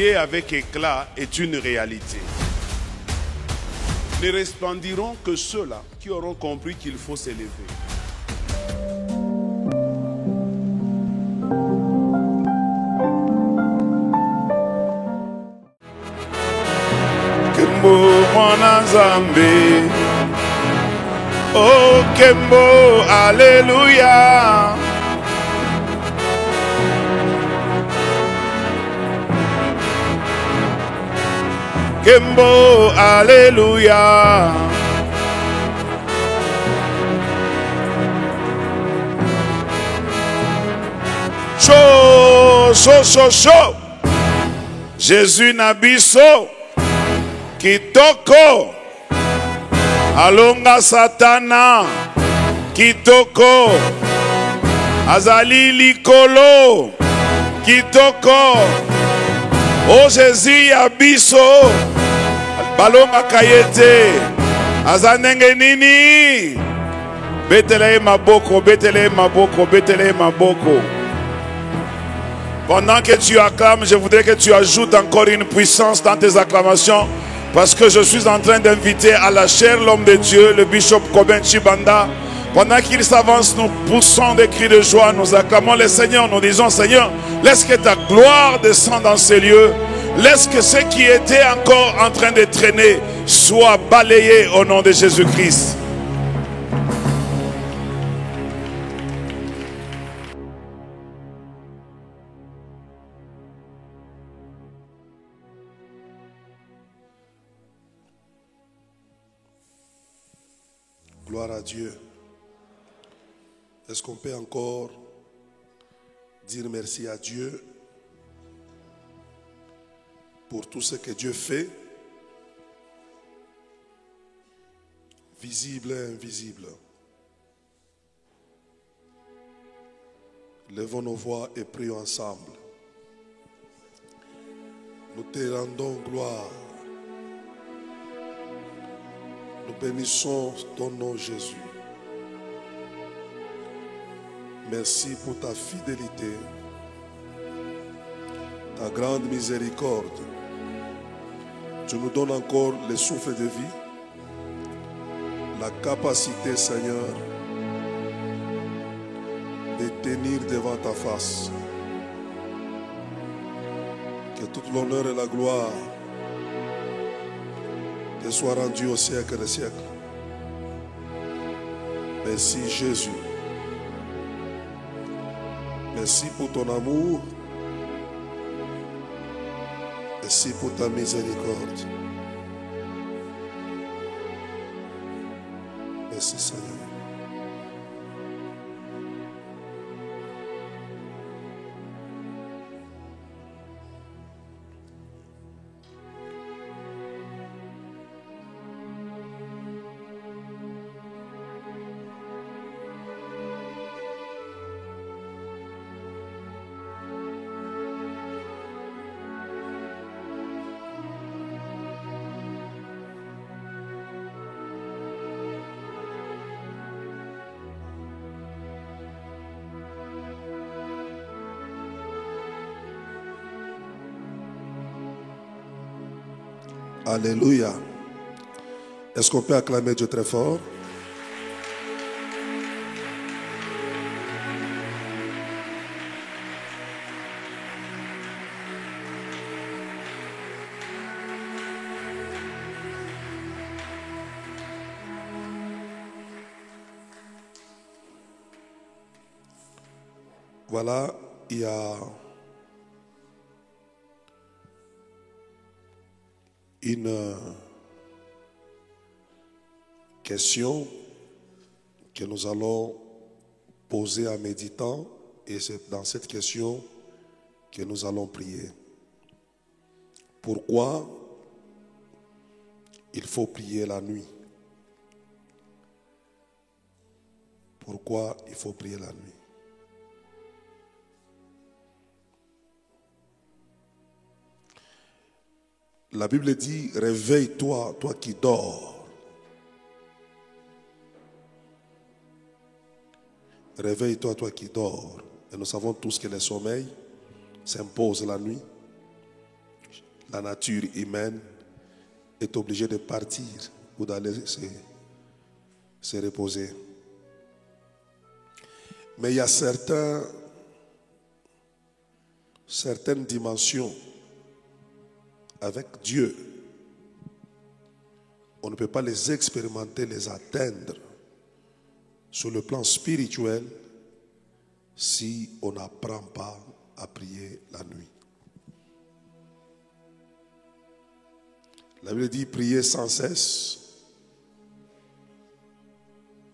briller avec éclat est une réalité. Ne resplendiront que ceux-là qui auront compris qu'il faut s'élever. Kembo mwana Nzambe, oh Kembo, alléluia. Kembo, alléluia. Chaud. Jésus nabiso. Kitoko. Alonga Satana. Kitoko. Azali likolo. Kitoko. Oh Jésus abiso. Balonga kayete. Azanenge nini. Betele maboko. Pendant que tu acclames, je voudrais que tu ajoutes encore une puissance dans tes acclamations. Parce que je suis en train d'inviter à la chair l'homme de Dieu, le bishop Koben Chibanda. Pendant qu'il s'avance, nous poussons des cris de joie, nous acclamons le Seigneur, nous disons Seigneur, laisse que ta gloire descende dans ces lieux. Laisse que ce qui était encore en train de traîner soit balayé au nom de Jésus-Christ. Gloire à Dieu. Est-ce qu'on peut encore dire merci à Dieu pour tout ce que Dieu fait, visible et invisible? Levons nos voix et prions ensemble. Nous te rendons gloire. Nous bénissons ton nom, Jésus. Merci pour ta fidélité, ta grande miséricorde. Tu nous donnes encore le souffle de vie, la capacité, Seigneur, de tenir devant ta face. Que tout l'honneur et la gloire te soit rendu au siècle des siècles. Merci Jésus. Merci pour ton amour. Merci pour ta miséricorde. Merci Seigneur. Alléluia. Est-ce qu'on peut acclamer Dieu très fort? Voilà, il y a une question que nous allons poser en méditant, et c'est dans cette question que nous allons prier. Pourquoi il faut prier la nuit? Pourquoi il faut prier la nuit? La Bible dit, réveille-toi, toi qui dors. Réveille-toi, toi qui dors. Et nous savons tous que le sommeil s'impose la nuit. la nature humaine est obligée de partir ou d'aller se reposer. Mais il y a certaines dimensions avec Dieu. On ne peut pas les expérimenter, les atteindre sur le plan spirituel si on n'apprend pas à prier la nuit. La Bible dit prier sans cesse.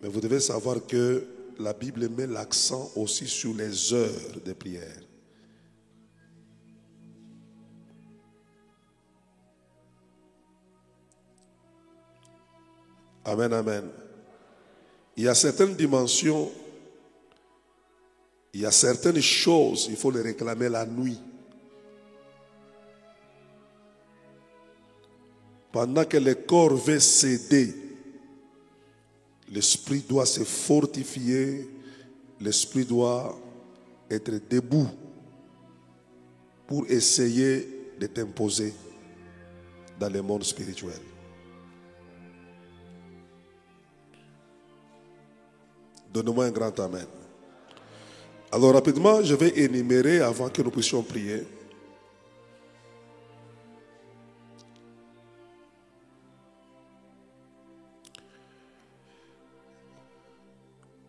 Mais vous devez savoir que la Bible met l'accent aussi sur les heures de prière. Amen, amen. Il y a certaines dimensions, il y a certaines choses, il faut les réclamer la nuit. Pendant que le corps veut céder, l'esprit doit se fortifier, l'esprit doit être debout pour essayer de t'imposer dans le monde spirituel. Donne-moi un grand amen. Alors rapidement, je vais énumérer avant que nous puissions prier.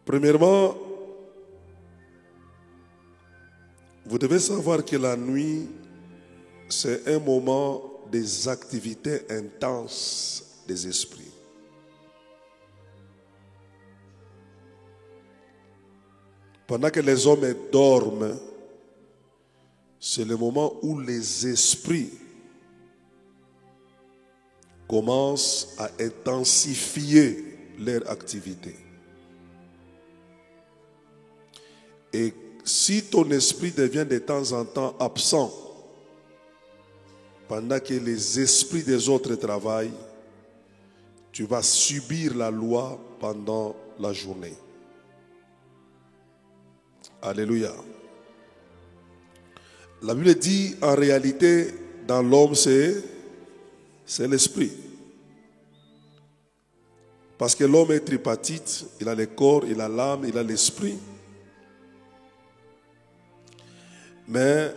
Premièrement, vous devez savoir que la nuit, c'est un moment des activités intenses des esprits. Pendant que les hommes dorment, c'est le moment où les esprits commencent à intensifier leur activité. Et si ton esprit devient de temps en temps absent, pendant que les esprits des autres travaillent, tu vas subir la loi pendant la journée. Alléluia. La Bible dit en réalité, dans l'homme, c'est l'esprit. Parce que l'homme est tripartite, il a le corps, il a l'âme, il a l'esprit. Mais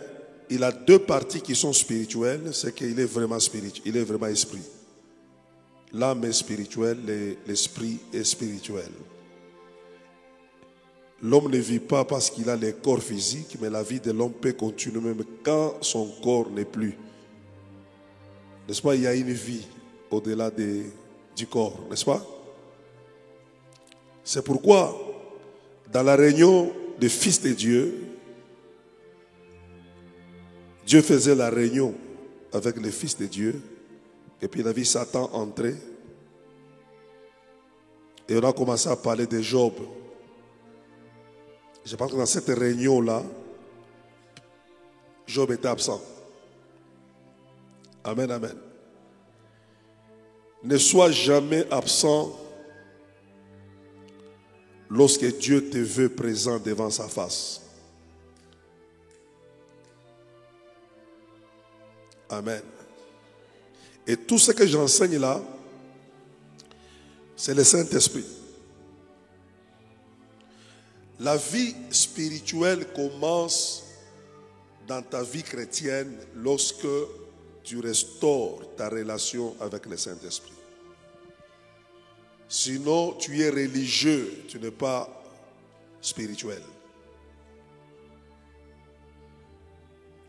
il a deux parties qui sont spirituelles, c'est qu'il est vraiment spirituel, il est vraiment esprit. L'âme est spirituelle, l'esprit est spirituel. L'homme ne vit pas parce qu'il a le corps physique, mais la vie de l'homme peut continuer même quand son corps n'est plus. N'est-ce pas? Il y a une vie au-delà du corps, n'est-ce pas? C'est pourquoi, dans la réunion des fils de Dieu, Dieu faisait la réunion avec les fils de Dieu, et puis il a vu Satan entrer, et on a commencé à parler de Job. Je pense que dans cette réunion-là, Job était absent. Amen, amen. Ne sois jamais absent lorsque Dieu te veut présent devant sa face. Amen. Et tout ce que j'enseigne là, c'est le Saint-Esprit. La vie spirituelle commence dans ta vie chrétienne lorsque tu restaures ta relation avec le Saint-Esprit. Sinon, tu es religieux, tu n'es pas spirituel.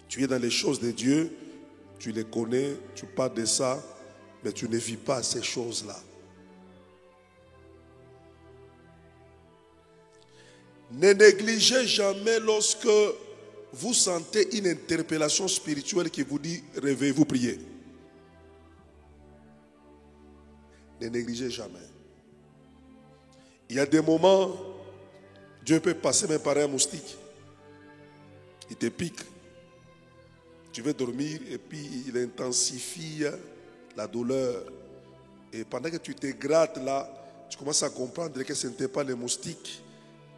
Tu es dans les choses de Dieu, tu les connais, tu parles de ça, mais tu ne vis pas ces choses-là. Ne négligez jamais lorsque vous sentez une interpellation spirituelle qui vous dit « Réveillez-vous, priez ». Ne négligez jamais. Il y a des moments, Dieu peut passer même par un moustique. Il te pique. Tu veux dormir et puis il intensifie la douleur. Et pendant que tu te grattes là, tu commences à comprendre que ce n'était pas le moustique.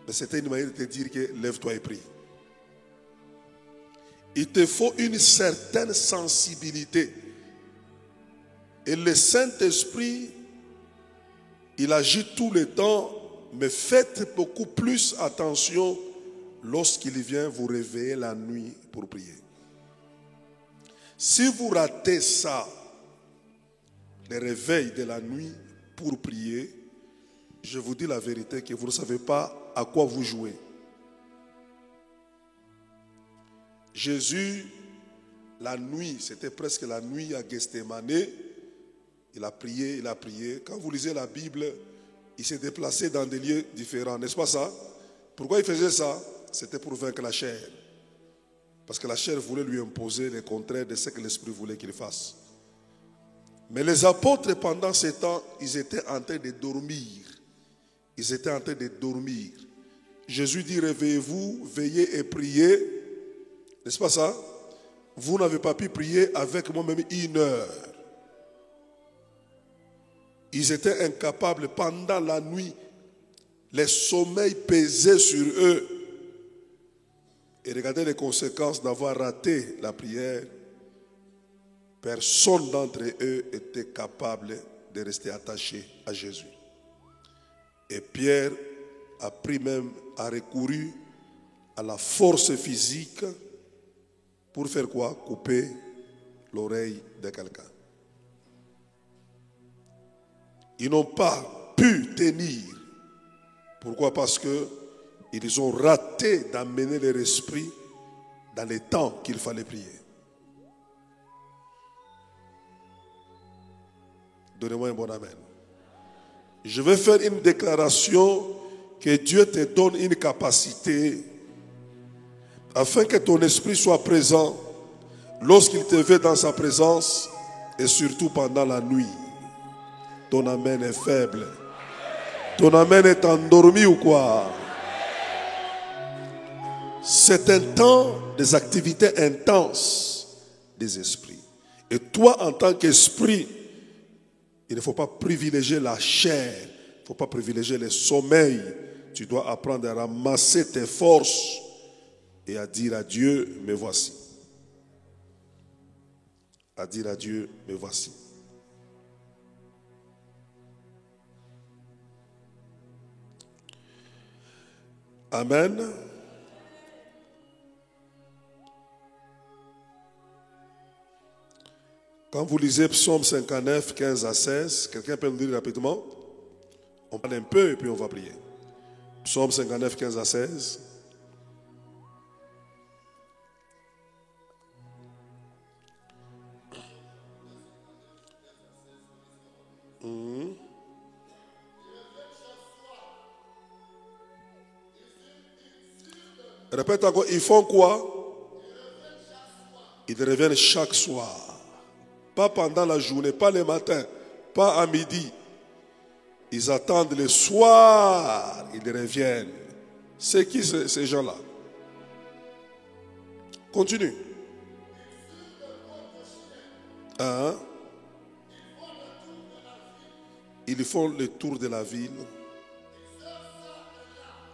Mais c'était une manière de te dire que lève-toi et prie. il te faut une certaine sensibilité. Et le Saint-Esprit, il agit tout le temps, mais faites beaucoup plus attention lorsqu'il vient vous réveiller la nuit pour prier. Si vous ratez ça, le réveil de la nuit pour prier, je vous dis la vérité que vous ne savez pas à quoi vous jouez. Jésus, la nuit, c'était presque la nuit à Gethsémane, il a prié, il a prié. Quand vous lisez la Bible, il s'est déplacé dans des lieux différents, n'est-ce pas ça? Pourquoi il faisait ça? C'était pour vaincre la chair. Parce que la chair voulait lui imposer le contraire de ce que l'Esprit voulait qu'il fasse. Mais les apôtres, pendant ce temps, ils étaient en train de dormir. Ils étaient en train de dormir. Jésus dit, réveillez-vous, veillez et priez. N'est-ce pas ça? Vous n'avez pas pu prier avec moi-même 1 heure. Ils étaient incapables pendant la nuit. Les sommeils pesaient sur eux. Et regardez les conséquences d'avoir raté la prière. Personne d'entre eux était capable de rester attaché à Jésus. Et Pierre a recouru à la force physique pour faire quoi? Couper l'oreille de quelqu'un. Ils n'ont pas pu tenir. Pourquoi? Parce qu'ils ont raté d'amener leur esprit dans les temps qu'il fallait prier. Donnez-moi un bon amen. Je vais faire une déclaration que Dieu te donne une capacité afin que ton esprit soit présent lorsqu'il te veut dans sa présence et surtout pendant la nuit. Ton amen est faible. Ton amen est endormi ou quoi? C'est un temps des activités intenses des esprits. Et toi, en tant qu'esprit, il ne faut pas privilégier la chair. Il ne faut pas privilégier le sommeil. Tu dois apprendre à ramasser tes forces et à dire à Dieu, me voici. À dire à Dieu, me voici. Amen. Quand vous lisez Psaume 59, 15 à 16, quelqu'un peut nous dire rapidement? On parle un peu et puis on va prier. Psaume 59, 15 à 16. Répète encore, ils font quoi? Ils reviennent chaque soir. Pas pendant la journée, pas le matin, pas à midi. Ils attendent le soir, ils reviennent. C'est qui ces gens-là? Continue. Hein? Ils font le tour de la ville.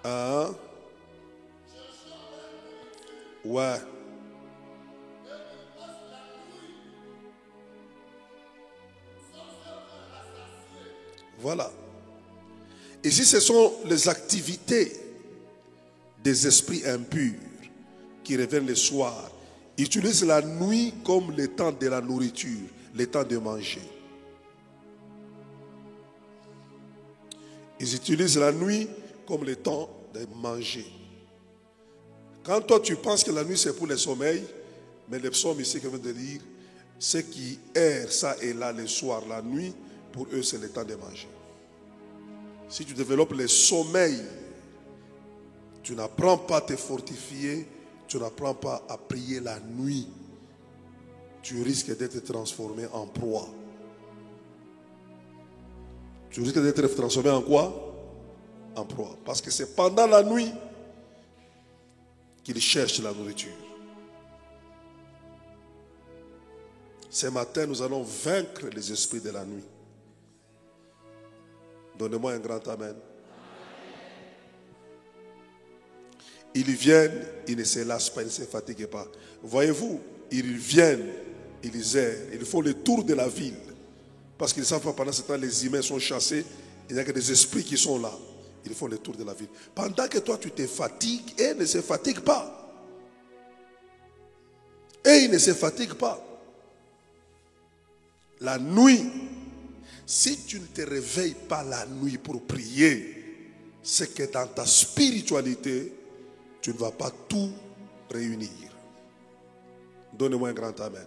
Hein? Ouais. Voilà. Ici, ce sont les activités des esprits impurs qui reviennent le soir. Ils utilisent la nuit comme le temps de la nourriture, le temps de manger. Ils utilisent la nuit comme le temps de manger. Quand toi tu penses que la nuit c'est pour le sommeil, mais les psaumes ici que je viens de lire, ceux qui errent ça et là le soir, la nuit, pour eux c'est le temps de manger. Si tu développes le sommeil, tu n'apprends pas à te fortifier, tu n'apprends pas à prier la nuit, tu risques d'être transformé en proie. Tu risques d'être transformé en quoi? En proie. Parce que c'est pendant la nuit qu'ils cherchent la nourriture. Ce matin, nous allons vaincre les esprits de la nuit. Donnez-moi un grand amen. Ils viennent, ils ne se lassent pas, ils ne se fatiguent pas. Voyez-vous, ils viennent, ils errent, ils font le tour de la ville. Parce qu'ils ne savent pas, pendant ce temps, les humains sont chassés, il n'y a que des esprits qui sont là. Ils font le tour de la ville. Pendant que toi, tu te fatigues, et ils ne se fatiguent pas. Et ils ne se fatiguent pas. La nuit, si tu ne te réveilles pas la nuit pour prier, c'est que dans ta spiritualité, tu ne vas pas tout réunir. Donnez-moi un grand amen.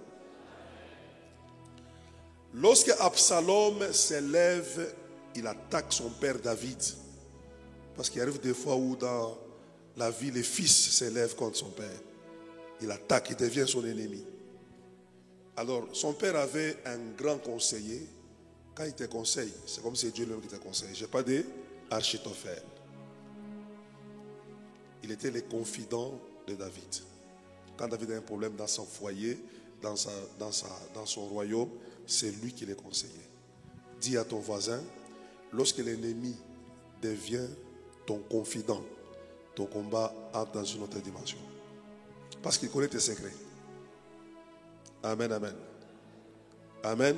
Lorsque Absalom s'élève, il attaque son père David. Parce qu'il arrive des fois où dans la vie, les fils s'élèvent contre son père. Il attaque, il devient son ennemi. Alors, son père avait un grand conseiller. Quand il te conseille, c'est comme si c'est Dieu lui-même qui te conseille. Je n'ai pas dit Achitophel. Il était le confident de David. Quand David a un problème dans son foyer, dans son royaume, c'est lui qui les conseillait. Dis à ton voisin, lorsque l'ennemi devient ton confident, ton combat entre dans une autre dimension. Parce qu'il connaît tes secrets. Amen, amen. Amen.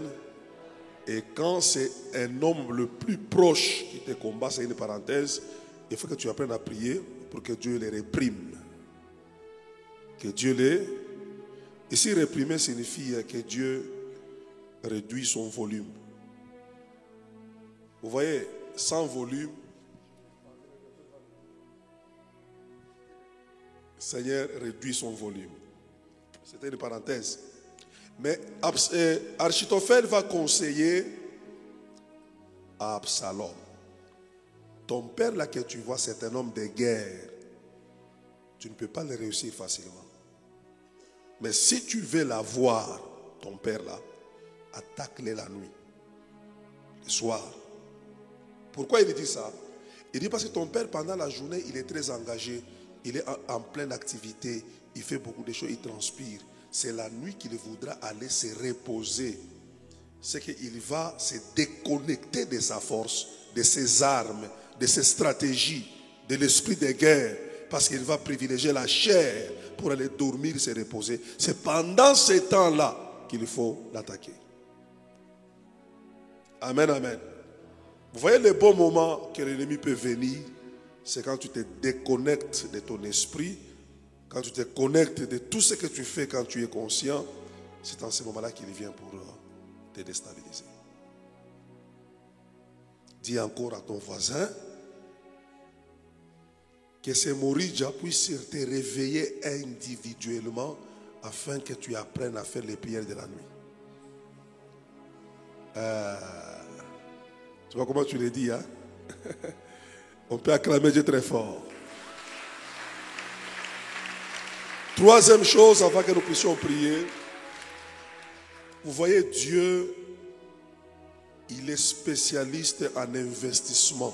Et quand c'est un homme le plus proche qui te combat, c'est une parenthèse, il faut que tu apprennes à prier pour que Dieu les réprime. Que Dieu les... Ici, réprimer signifie que Dieu réduit son volume. Vous voyez, sans volume, Seigneur réduit son volume. C'était une parenthèse. Mais Achitophel va conseiller à Absalom. Ton père là que tu vois, c'est un homme de guerre. Tu ne peux pas le réussir facilement. Mais si tu veux l'avoir, ton père là, attaque-le la nuit, le soir. Pourquoi il dit ça? Il dit parce que ton père, pendant la journée, il est très engagé. Il est en pleine activité. Il fait beaucoup de choses, il transpire. C'est la nuit qu'il voudra aller se reposer. C'est qu'il va se déconnecter de sa force, de ses armes, de ses stratégies, de l'esprit de guerre. Parce qu'il va privilégier la chair pour aller dormir, se reposer. C'est pendant ce temps-là qu'il faut l'attaquer. Amen, amen. Vous voyez le bon moment que l'ennemi peut venir, c'est quand tu te déconnectes de ton esprit, quand tu te connectes de tout ce que tu fais quand tu es conscient, c'est en ce moment-là qu'il vient pour te déstabiliser. Dis encore à ton voisin que ces Morija puissent te réveiller individuellement afin que tu apprennes à faire les prières de la nuit. Tu vois comment tu le dis, hein? On peut acclamer Dieu très fort. Troisième chose, avant que nous puissions prier, vous voyez, Dieu, il est spécialiste en investissement.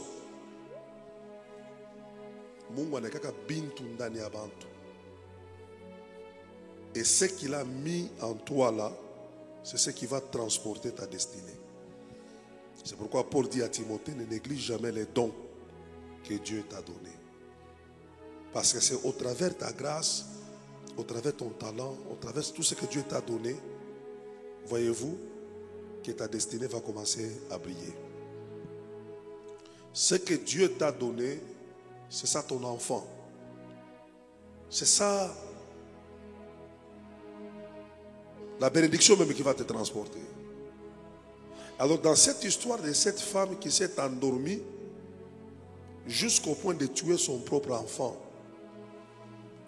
Et ce qu'il a mis en toi là, c'est ce qui va transporter ta destinée. C'est pourquoi Paul dit à Timothée, ne néglige jamais les dons que Dieu t'a donnés. Parce que c'est au travers ta grâce, au travers ton talent, au travers tout ce que Dieu t'a donné, voyez-vous, que ta destinée va commencer à briller. Ce que Dieu t'a donné, c'est ça ton enfant. C'est ça la bénédiction même qui va te transporter. Alors dans cette histoire de cette femme qui s'est endormie jusqu'au point de tuer son propre enfant,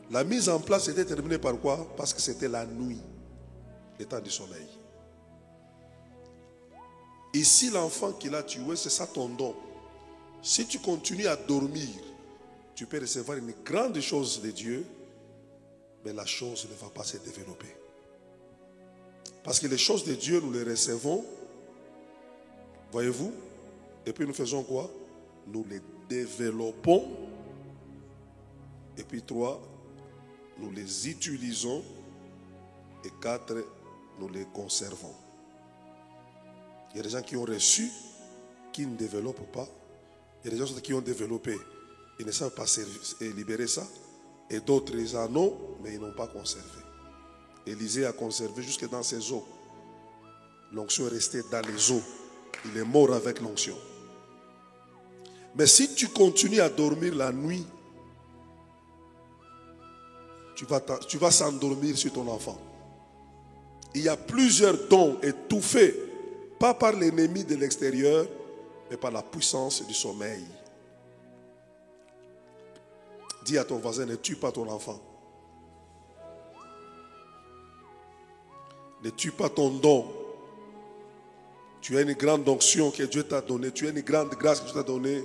la mise en place était terminée par quoi? Parce que c'était la nuit, le temps du sommeil. Ici, l'enfant qu'il a tué, c'est ça ton don. Si tu continues à dormir, tu peux recevoir une grande chose de Dieu, mais la chose ne va pas se développer. Parce que les choses de Dieu, nous les recevons, voyez-vous, et puis nous faisons quoi? Nous les développons, et puis 3, nous les utilisons, et 4, nous les conservons. Il y a des gens qui ont reçu, qui ne développent pas. Il y a des gens qui ont développé, ils ne savent pas libérer ça. Et d'autres ils en ont, mais ils n'ont pas conservé. Élisée a conservé jusque dans ses os. L'onction est restée dans les os. Il est mort avec l'onction. Mais si tu continues à dormir la nuit, tu vas s'endormir sur ton enfant. Il y a plusieurs dons étouffés, pas par l'ennemi de l'extérieur, mais par la puissance du sommeil. Dis à ton voisin, ne tue pas ton enfant. Ne tue pas ton don. Tu as une grande onction que Dieu t'a donnée, tu as une grande grâce que Dieu t'a donnée,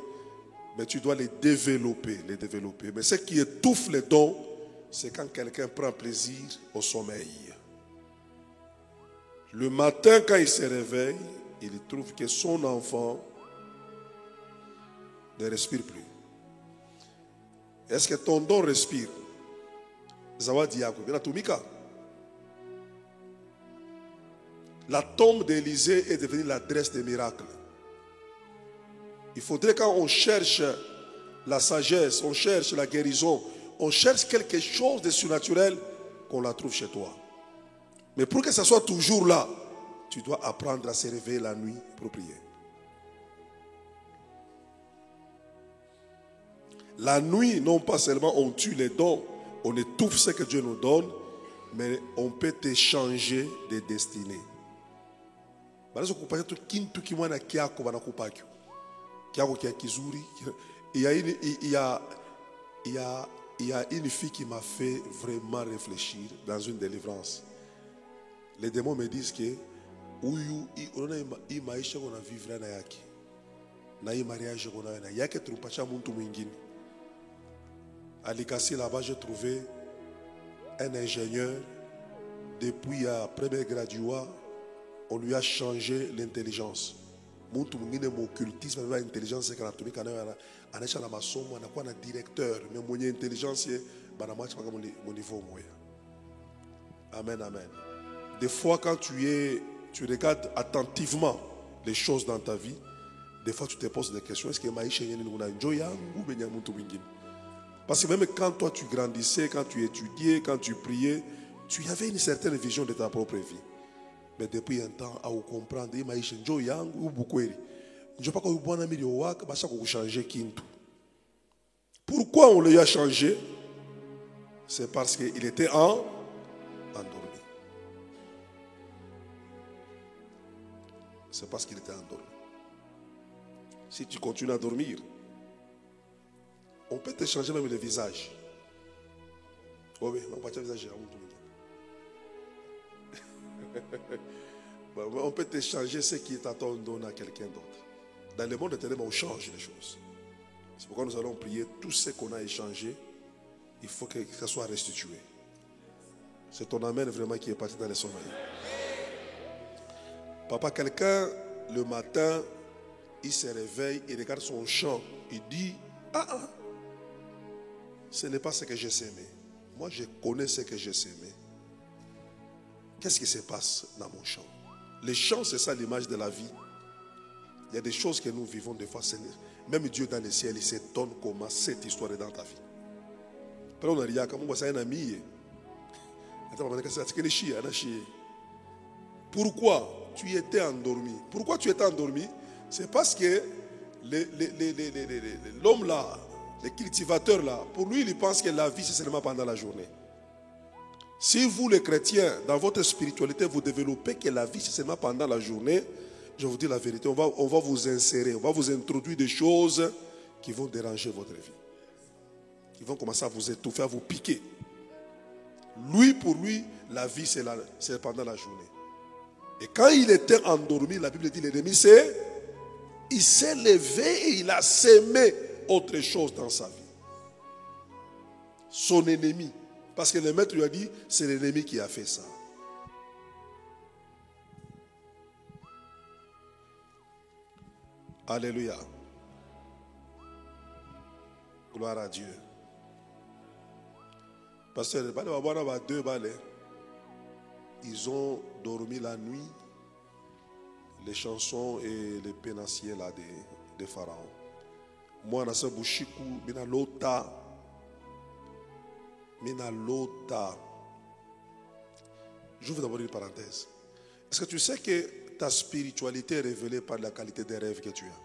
mais tu dois les développer. Mais ce qui étouffe les dons, c'est quand quelqu'un prend plaisir au sommeil. Le matin, quand il se réveille, il trouve que son enfant ne respire plus. Est-ce que ton don respire? Zawadi Yakoub, Tumika. La tombe d'Élisée est devenue l'adresse des miracles. Il faudrait, quand on cherche la sagesse, on cherche la guérison, on cherche quelque chose de surnaturel, qu'on la trouve chez toi. Mais pour que ça soit toujours là, tu dois apprendre à se réveiller la nuit pour prier. La nuit, non pas seulement on tue les dons, on étouffe ce que Dieu nous donne, mais on peut échanger des destinées. Il y a une fille qui m'a fait vraiment réfléchir dans une délivrance. Les démons me disent que à Likasi, là-bas, j'ai trouvé un ingénieur. Depuis un premier graduat, on lui a changé l'intelligence. Muntu mwingine m'occultisme avec l'intelligence c'est quand tu anaisha na masomo anakuwa na directeur mais mwenye intelligence bana mwacha mpaka mon niveau moya. Amen, amen. Des fois quand tu regardes attentivement les choses dans ta vie, des fois tu te poses des questions, est-ce que maisha yeni nguna enjoy yangu benya muntu mwingine? Parce que même quand toi tu grandissais, quand tu étudiais, quand tu priais, tu avais une certaine vision de ta propre vie. Mais depuis un temps, à comprendre, il m'a dit, je ne sais pas comment changer Kintu. Pourquoi on lui a changé? C'est parce qu'il était endormi. C'est parce qu'il était endormi. Si tu continues à dormir, on peut te changer même le visage. Oh oui, on peut te changer. On peut te changer ce qui est à ton don à quelqu'un d'autre. Dans le monde de ténèbres, on change les choses. C'est pourquoi nous allons prier. Tout ce qu'on a échangé, il faut que ça soit restitué. C'est ton amen vraiment qui est parti dans les sommeils. Papa, quelqu'un, le matin, il se réveille, il regarde son champ, il dit, ce n'est pas ce que j'ai semé. Moi, je connais ce que j'ai semé. Qu'est-ce qui se passe dans mon champ? Les champs, c'est ça l'image de la vie. Il y a des choses que nous vivons des fois. Même Dieu dans le ciel, il s'étonne comment cette histoire est dans ta vie. Pourquoi tu étais endormi? Pourquoi tu étais endormi? C'est parce que l'homme là, le cultivateur là, pour lui, il pense que la vie, c'est seulement pendant la journée. Si vous, les chrétiens, dans votre spiritualité, vous développez que la vie, c'est seulement pendant la journée, je vous dis la vérité, on va vous insérer, on va vous introduire des choses qui vont déranger votre vie. Qui vont commencer à vous étouffer, à vous piquer. Lui, pour lui, la vie, c'est pendant la journée. Et quand il était endormi, la Bible dit, l'ennemi, il s'est levé et il a sémé autre chose dans sa vie. Son ennemi. Parce que le maître lui a dit, c'est l'ennemi qui a fait ça. Alléluia. Gloire à Dieu. Pasteur, ils ont dormi la nuit, les chansons et les pénanciers là des pharaons. Moi, dans ce bouchikou, bina lota. Minalota. J'ouvre d'abord une parenthèse. Est-ce que tu sais que ta spiritualité est révélée par la qualité des rêves que tu as?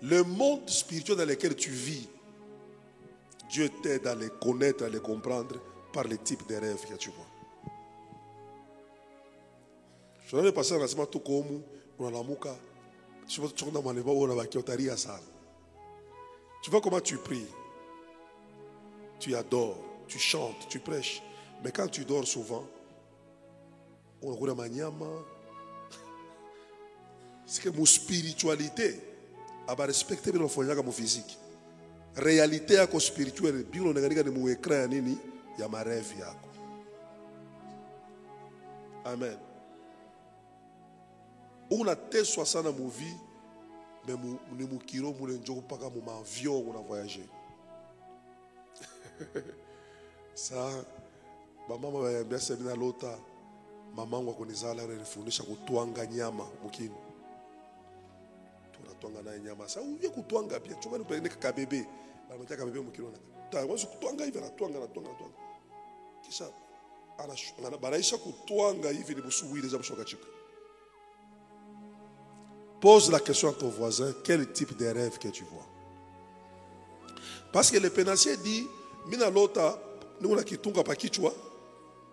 Le monde spirituel dans lequel tu vis, Dieu t'aide à les connaître, à les comprendre par les types de rêves que tu vois. Je vais passer un enseignement tout comme on a la mouka. Tu vois comment tu pries, tu adores, tu chantes, tu prêches. Mais quand tu dors souvent, c'est que mon spiritualité a respecté mon physique. Réalité yako spirituelle, bilo nenganika ni mu écran nini ya marevi yako. Amen. Una teswa sana mu vie, mais ni mu kiro mu lenjoko paka mu avion on a voyagé. Ça maman va bien semina lota, maman wako nizala ananifundisha kutwanga nyama mukini. Tunatwanga na nyama. Sasa uye kutwanga pia, chuma nipeleke kabebe. Anataka bebe mkilo na. Tawanza kutwanga hivi anatwanga. Kisha banaisha kutwanga hivi ni busuwile za mshoka chika. Pose la question à ton voisin, quel type de rêve que tu vois? Parce que le pénancier dit, mina lota nuna kitunga pa kichwa,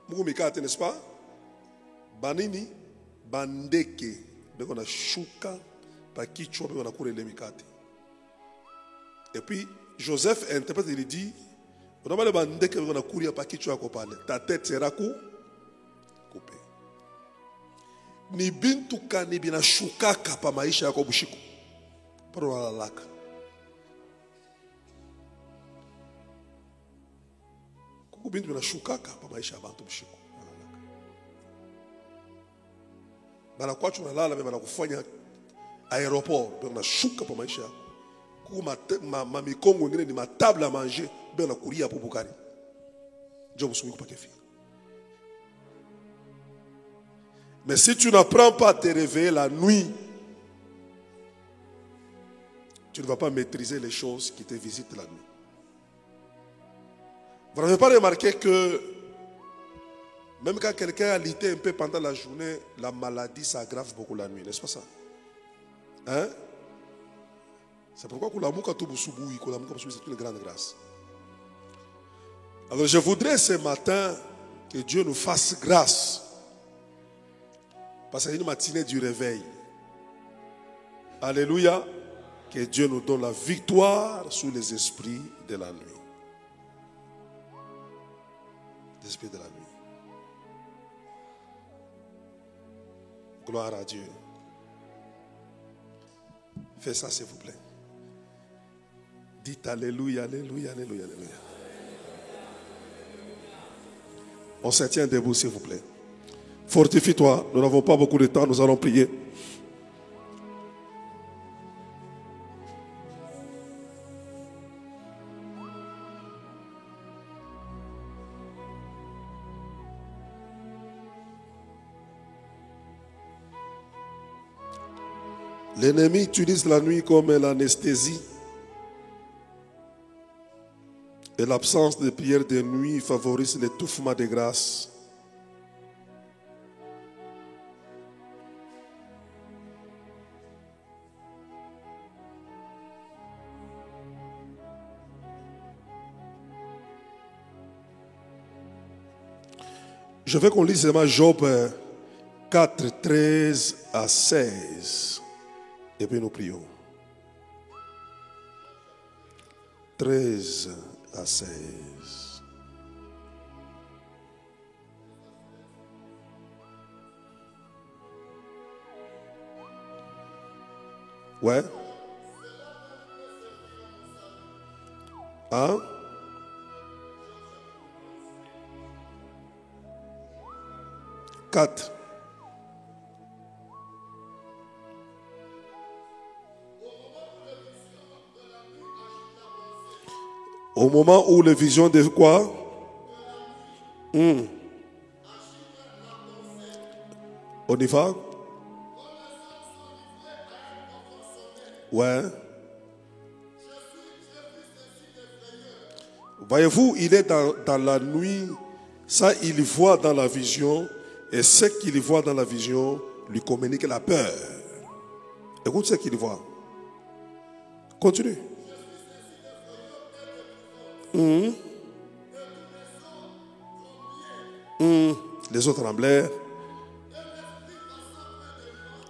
Mungu mikate, n'est-ce pas? Banini bandeke beko na shuka pa kichwa beko na kule le mikate. Et puis Joseph interprète, il dit, ta tête sera coupée. Ni bintuka ni bina shukaka pa maisha yako bushiko. Paro lalaka. Kuku bintu bina shukaka pa maisha yabantu bushiko. Bana kwa chuna lala bana kufanya aéroport bana shuka pa maisha yako. Ma mikongo ngine ni ma table à manger ben na kuria pour bukari. Job souki pas kefi. Mais si tu n'apprends pas à te réveiller la nuit, tu ne vas pas maîtriser les choses qui te visitent la nuit. Vous n'avez pas remarqué que même quand quelqu'un a lité un peu pendant la journée, la maladie s'aggrave beaucoup la nuit, n'est-ce pas ça? Hein? C'est pourquoi c'est une grande grâce. Alors je voudrais ce matin que Dieu nous fasse grâce. Parce que c'est une matinée du réveil. Alléluia. Que Dieu nous donne la victoire sur les esprits de la nuit. Les esprits de la nuit. Gloire à Dieu. Faites ça s'il vous plaît. Dites alléluia, alléluia, alléluia, alléluia. On se tient debout s'il vous plaît. Fortifie-toi, nous n'avons pas beaucoup de temps, nous allons prier. L'ennemi utilise la nuit comme l'anesthésie. Et l'absence de prière de nuit favorise l'étouffement des grâces. Je veux qu'on lise Job 4, 13 à 16. Et puis nous prions. 13 à 16. Ouais. Hein? Quatre. Au moment où les visions de quoi? On y va? Ouais. Voyez-vous, il est dans la nuit, ça il voit dans la vision, et ce qu'il voit dans la vision lui communique la peur. Écoute ce qu'il voit. Continue. Les autres tremblèrent.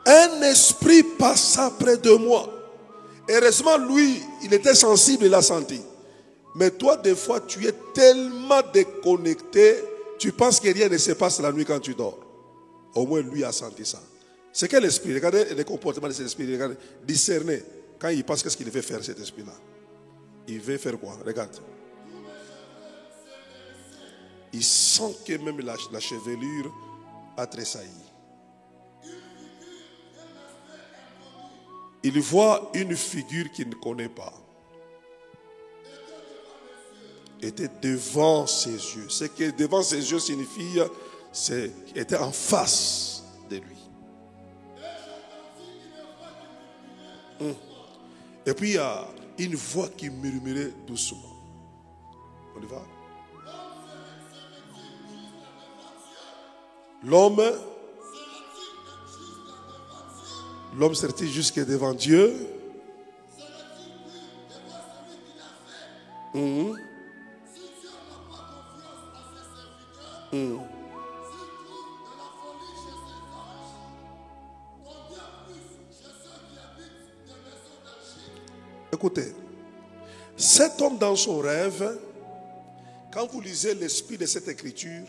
Un esprit passa près de moi. Heureusement, lui, il était sensible, il a senti. Mais toi, des fois, tu es tellement déconnecté, tu penses que rien ne se passe la nuit quand tu dors. Au moins, lui a senti ça. C'est quel esprit? Regardez les comportements de cet esprit. Regardez, discerner. Quand il passe, qu'est-ce qu'il veut faire, cet esprit-là? Il veut faire quoi? Regarde. Il sent que même la chevelure a tressailli. Il voit une figure qu'il ne connaît pas. Était devant ses yeux. Ce que devant ses yeux signifie, c'est qu'il était en face de lui. Et puis il y a une voix qui murmurait doucement. On y va? L'homme sera-t-il jusque devant Dieu? Écoutez, cet homme dans son rêve, quand vous lisez l'esprit de cette écriture,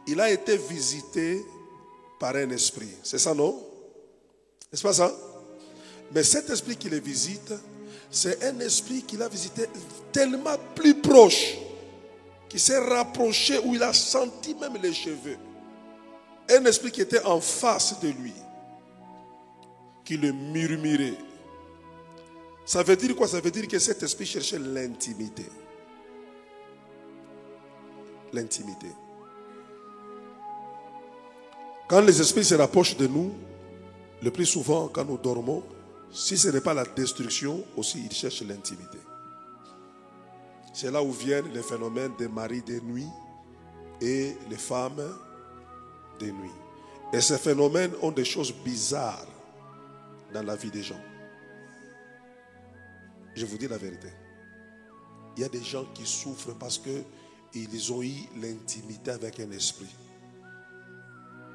il a été visité par un esprit. C'est ça, non? N'est-ce pas ça? Mais cet esprit qui le visite, c'est un esprit qu'il a visité tellement plus proche, qui s'est rapproché, où il a senti même les cheveux. Un esprit qui était en face de lui, qui le murmurait. Ça veut dire quoi? Ça veut dire que cet esprit cherchait l'intimité. L'intimité. Quand les esprits se rapprochent de nous, le plus souvent quand nous dormons, si ce n'est pas la destruction, aussi ils cherchent l'intimité. C'est là où viennent les phénomènes des maris de nuit et les femmes de nuit. Et ces phénomènes ont des choses bizarres dans la vie des gens. Je vous dis la vérité. Il y a des gens qui souffrent parce qu'ils ont eu l'intimité avec un esprit.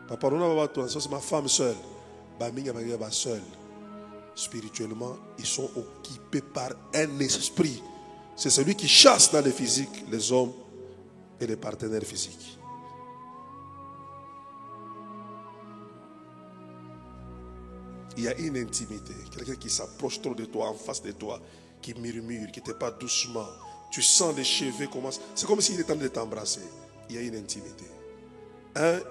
Papa, c'est ma femme seule. Seule. Spirituellement, ils sont occupés par un esprit. C'est celui qui chasse dans le physique les hommes et les partenaires physiques. Il y a une intimité. Quelqu'un qui s'approche trop de toi, en face de toi, qui murmure, qui te parle doucement. Tu sens les cheveux commencer. C'est comme s'il est en train de t'embrasser. Il y a une intimité.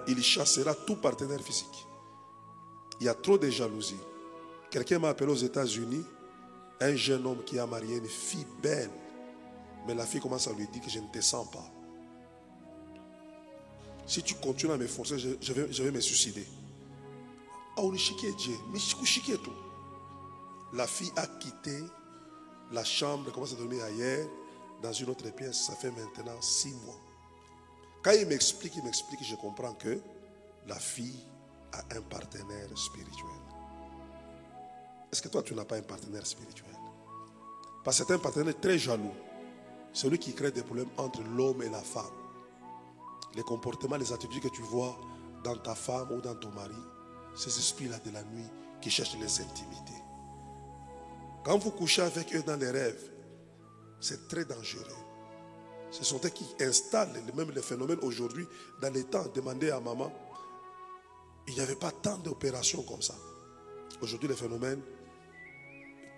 Il chassera tout partenaire physique. Il y a trop de jalousie. Quelqu'un m'a appelé aux États-Unis, un jeune homme qui a marié une fille belle. Mais la fille commence à lui dire que je ne te sens pas. Si tu continues à me forcer, je vais me suicider. La fille a quitté la chambre, commence à dormir ailleurs, dans une autre pièce. Ça fait maintenant 6 mois. Quand il m'explique, je comprends que la fille a un partenaire spirituel. Est-ce que toi, tu n'as pas un partenaire spirituel? Parce que c'est un partenaire très jaloux. Celui qui crée des problèmes entre l'homme et la femme. Les comportements, les attitudes que tu vois dans ta femme ou dans ton mari, ces esprits-là de la nuit qui cherchent les intimités. Quand vous couchez avec eux dans les rêves, c'est très dangereux. Ce sont eux qui installent même les phénomènes aujourd'hui. Dans les temps, demandez à maman, il n'y avait pas tant d'opérations comme ça. Aujourd'hui, les phénomènes,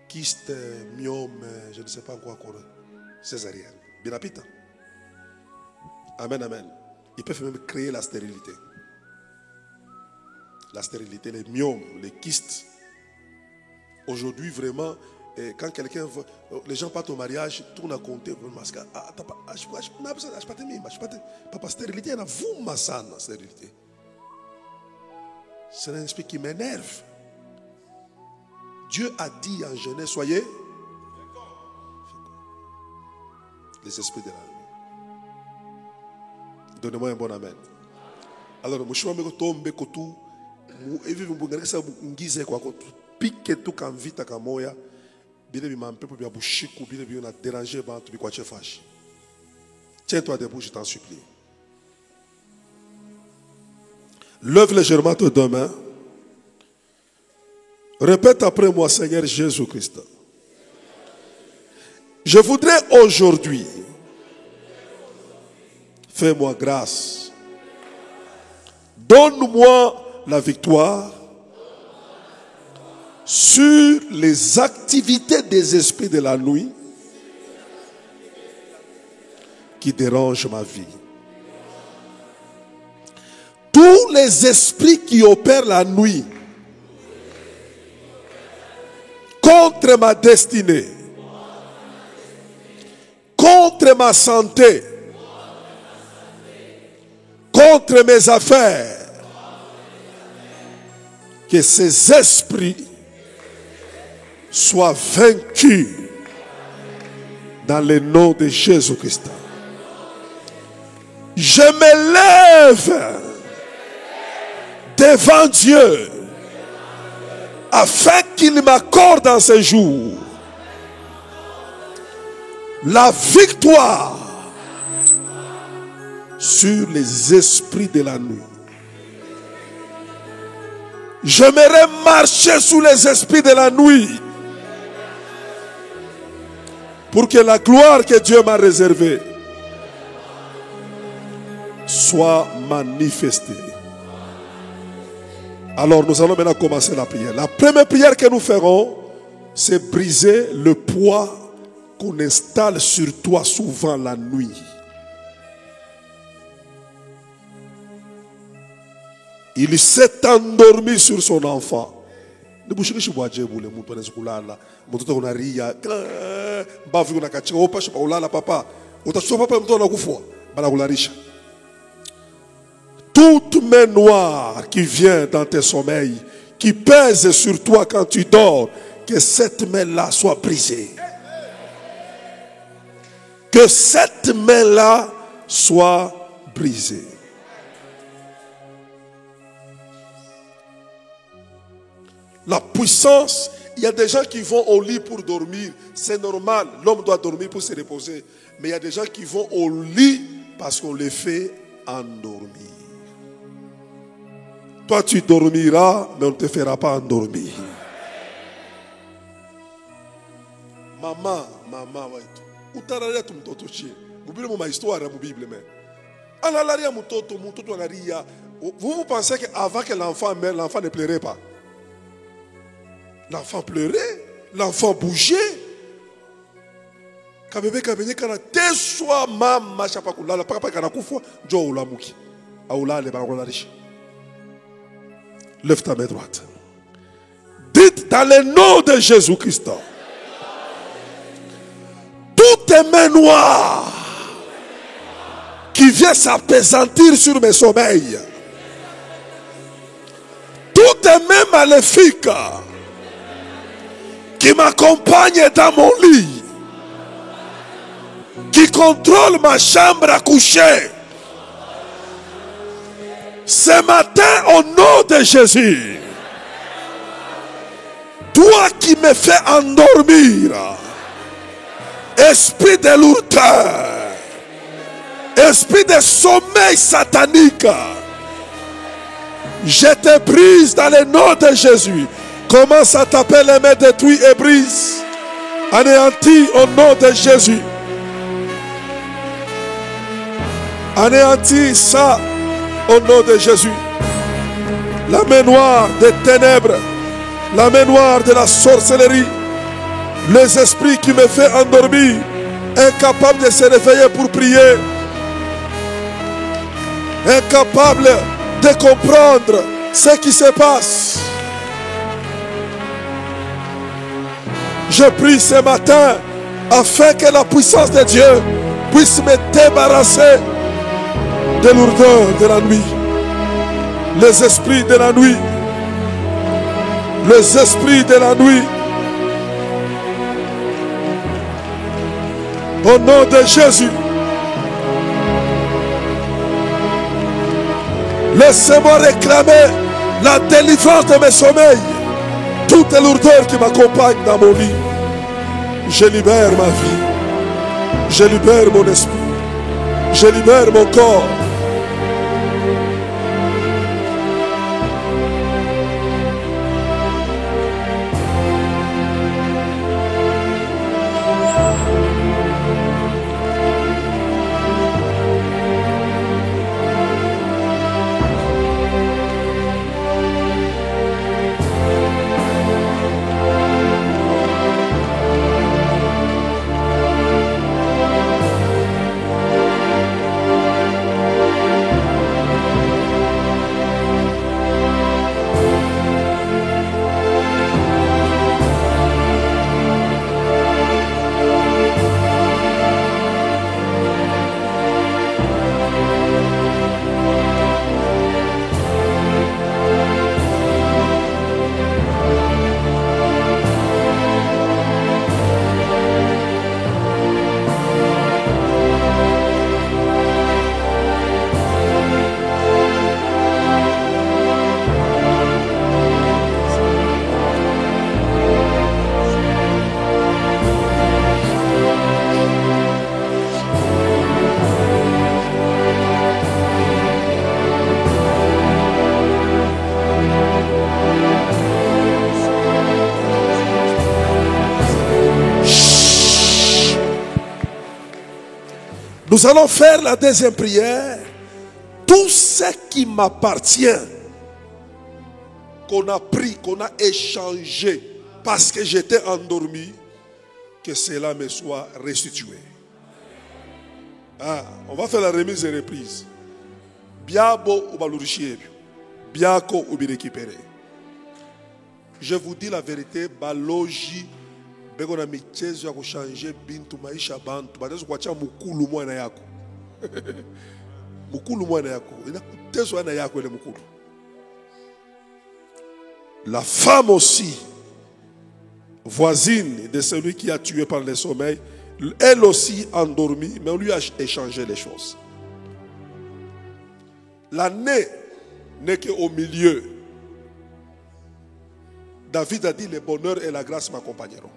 kyste, myome, je ne sais pas quoi encore, césarienne. Bien rapide. Amen, amen. Ils peuvent même créer la stérilité. La stérilité, les myomes, les kystes. Aujourd'hui, vraiment, quand quelqu'un, les gens partent au mariage, tournent à compter, papa, stérilité, il y a vous, ma sana, stérilité. C'est un esprit qui m'énerve. Dieu a dit en Genèse, soyez les esprits de la nuit. Donnez-moi un bon amen. Alors, je suis tombé kotu, et vive mbungana kisa ngize kwa kotu, pique tout quand vite à kamoya, bile bi mampe pour bien bouchiku, bile bi on a dérangé ban tu bi kwa chefage. Tiens-toi debout, je t'en supplie. Lève légèrement tes deux mains. Répète après moi, Seigneur Jésus-Christ. Je voudrais aujourd'hui, fais-moi grâce. Donne-moi la victoire sur les activités des esprits de la nuit qui dérangent ma vie. Tous les esprits qui opèrent la nuit contre ma destinée, contre ma santé, contre mes affaires, que ces esprits soient vaincus dans le nom de Jésus-Christ. Je me lève devant Dieu afin qu'il m'accorde en ce jour la victoire sur les esprits de la nuit. J'aimerais marcher sous les esprits de la nuit pour que la gloire que Dieu m'a réservée soit manifestée. Alors nous allons maintenant commencer la prière. La première prière que nous ferons, c'est briser le poids qu'on installe sur toi souvent la nuit. Il s'est endormi sur son enfant. Toute main noire qui vient dans tes sommeils, qui pèse sur toi quand tu dors, que cette main-là soit brisée. Que cette main-là soit brisée. La puissance, il y a des gens qui vont au lit pour dormir. C'est normal, l'homme doit dormir pour se reposer. Mais il y a des gens qui vont au lit parce qu'on les fait endormir. Toi tu dormiras, mais on ne te fera pas endormir. Maman, utararia tu mtoto chie. Mubile mo ma histoire ya Bible mais. Analaria mtoto anaria. Vous pensez qu'avant que l'enfant meure, l'enfant ne pleurait pas? L'enfant pleurait, l'enfant bougeait. Kabebe kabene kana teswa mama chapa kulala papa kana kufa jo ulamuki. Aulale ba kolarish. Lève ta main droite. Dites dans le nom de Jésus-Christ. Toutes tes mains noires qui viennent s'appesantir sur mes sommeils. Toutes tes mains maléfiques qui m'accompagnent dans mon lit, qui contrôlent ma chambre à coucher. Ce matin, au nom de Jésus, toi qui me fais endormir, esprit de lourdeur, esprit de sommeil satanique, je te brise dans le nom de Jésus. Commence à taper les mains, détruis et brise. Anéantis au nom de Jésus. Anéantis ça au nom de Jésus. La main noire des ténèbres, la main noire de la sorcellerie, les esprits qui me font endormir, incapables de se réveiller pour prier, incapables de comprendre ce qui se passe. Je prie ce matin afin que la puissance de Dieu puisse me débarrasser des lourdeurs de la nuit. Les esprits de la nuit. Les esprits de la nuit. Au nom de Jésus. Laissez-moi réclamer la délivrance de mes sommeils. Toutes les lourdeurs qui m'accompagnent dans mon lit. Je libère ma vie. Je libère mon esprit. Je libère mon corps. Nous allons faire la deuxième prière. Tout ce qui m'appartient, qu'on a pris, qu'on a échangé parce que j'étais endormi, que cela me soit restitué. On va faire la remise et reprise. Biabo ou balurichier, biako ou bi récupérer. Je vous dis la vérité, baloji. Beko na michezo ya kushanje bintu maisha bantu banazo kuacha mukulu mwana yako. Mukulu mwana yako inakutezo ana yako ile mukulu. La femme aussi, voisine de celui qui a tué par le sommeil, elle aussi endormie, mais on lui a échangé les choses. L'année n'est qu'au milieu. David a dit, le bonheur et la grâce m'accompagneront.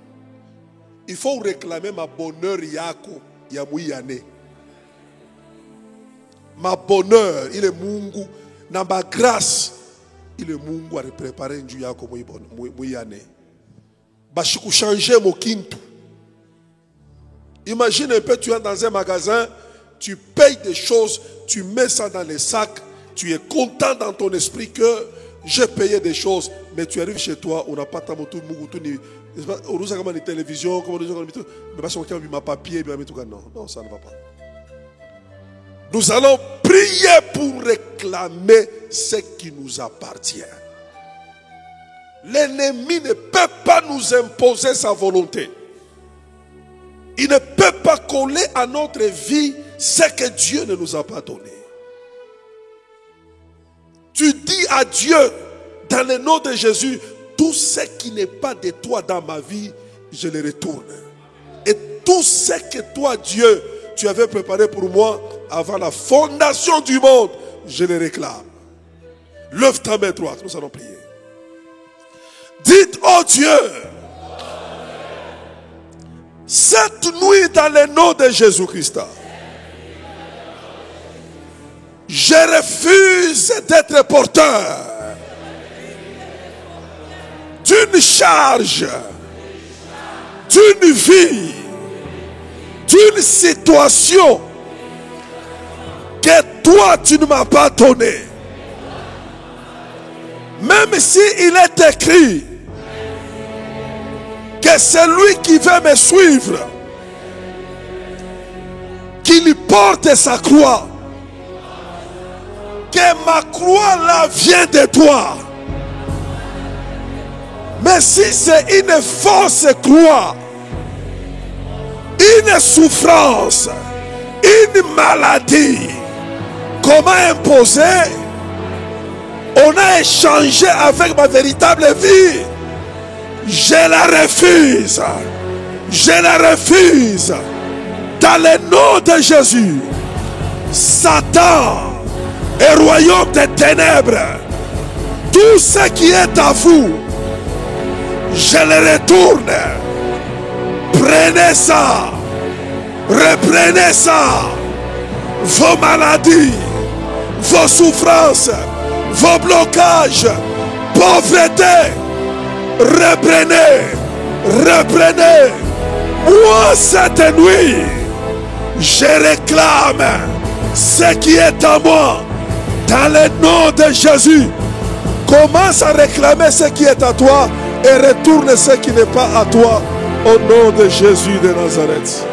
Il faut réclamer ma bonheur yako ya muyane. Ma bonheur, il est mungu. Na ma grâce, il est mungu à préparer un yako muyane. Bashiku changer mo kintu. Imagine un peu, tu es dans un magasin, tu payes des choses, tu mets ça dans les sacs, tu es content dans ton esprit que j'ai payé des choses, mais tu arrives chez toi, on n'a pas ta moto, on nous a comme une télévision, ma papier, non, ça ne va pas. Nous allons prier pour réclamer ce qui nous appartient. L'ennemi ne peut pas nous imposer sa volonté. Il ne peut pas coller à notre vie ce que Dieu ne nous a pas donné. Tu dis à Dieu, dans le nom de Jésus, tout ce qui n'est pas de toi dans ma vie, je le retourne. Et tout ce que toi, Dieu, tu avais préparé pour moi avant la fondation du monde, je le réclame. Lève ta main droite, nous allons prier. Dites, oh Dieu, cette nuit dans le nom de Jésus-Christ, je refuse d'être porteur d'une charge, d'une vie, d'une situation que toi tu ne m'as pas donnée. Même si il est écrit que celui qui veut me suivre, qu'il porte sa croix, que ma croix là vient de toi. Mais si c'est une fausse croix, une souffrance, une maladie, comment imposer? On a échangé avec ma véritable vie. Je la refuse. Je la refuse. Dans le nom de Jésus. Satan, et royaume des ténèbres, tout ce qui est à vous, je le retourne. Prenez ça, reprenez ça, vos maladies, vos souffrances, vos blocages, pauvreté, reprenez, reprenez. Moi cette nuit, je réclame ce qui est à moi dans le nom de Jésus. Commence à réclamer ce qui est à toi et retourne ce qui n'est pas à toi au nom de Jésus de Nazareth.